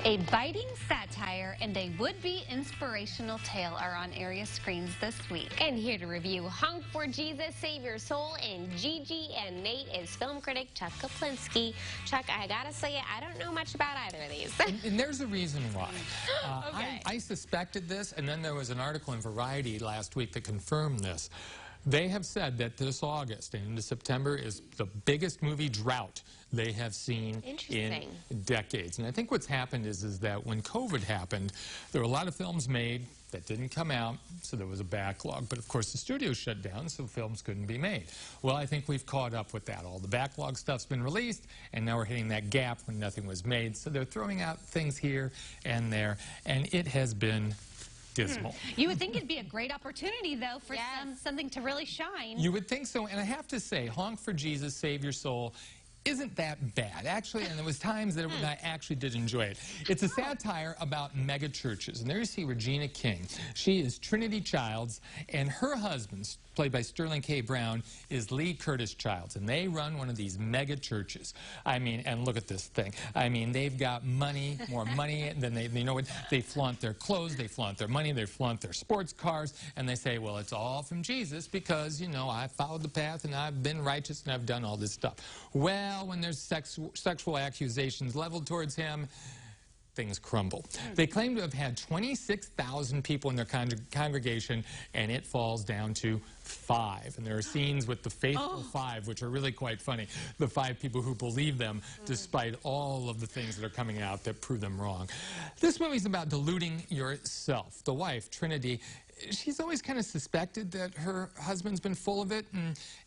A biting satire and a would-be inspirational tale are on area screens this week. And here to review Honk for Jesus, Save Your Soul, and Gigi and Nate is film critic Chuck Chuck, I gotta say, I don't know much about either of these. And there's a reason why. Okay. I suspected this, and then there was an article in Variety last week that confirmed this. They have said that this August and into September is the biggest movie drought they have seen in decades. And I think what's happened is that when COVID happened, there were a lot of films made that didn't come out, so there was a backlog. But of course, the studios shut down, so films couldn't be made. Well, I think we've caught up with that. All the backlog stuff's been released, and now we're hitting that gap when nothing was made. So they're throwing out things here and there, and it has been dismal. You would think it'd be a great opportunity, though, for something to really shine. You would think so, and I have to say, Honk for Jesus, Save Your Soul isn't that bad, actually, and there was times that I actually did enjoy it. It's a satire about mega churches, and there you see Regina King. She is Trinity Childs, and her husband, played by Sterling K. Brown, is Lee Curtis Childs, and they run one of these mega churches. I mean, and look at this thing. I mean, they've got money, more money than you know what? They flaunt their clothes, they flaunt their money, they flaunt their sports cars, and they say, well, it's all from Jesus because, you know, I followed the path and I've been righteous and I've done all this stuff. Well, when there's sexual accusations leveled towards him, things crumble. They claim to have had 26,000 people in their congregation, and it falls down to 5. And there are scenes with the faithful 5, which are really quite funny. The 5 people who believe them, despite all of the things that are coming out that prove them wrong. This movie's about deluding yourself. The wife, Trinity, she's always kind of suspected that her husband's been full of it,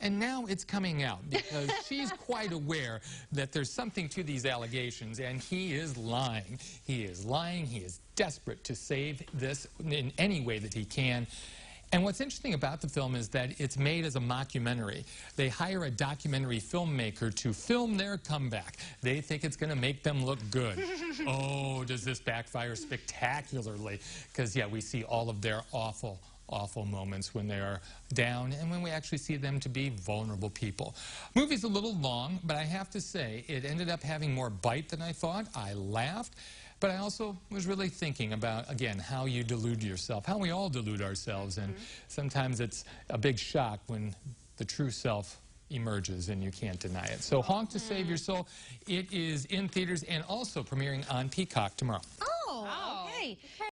and now it's coming out because she's quite aware that there's something to these allegations, and he is lying. He is lying. He is desperate to save this in any way that he can. And what's interesting about the film is that it's made as a mockumentary. They hire a documentary filmmaker to film their comeback. They think it's going to make them look good. Oh, does this backfire spectacularly? Because, yeah, we see all of their awful moments when they are down and when we actually see them to be vulnerable people. Movie's a little long, but I have to say it ended up having more bite than I thought. I laughed. But I also was really thinking about, again, how you delude yourself, how we all delude ourselves, and sometimes it's a big shock when the true self emerges and you can't deny it. So Honk to Save Your Soul, it is in theaters and also premiering on Peacock tomorrow. Oh, okay.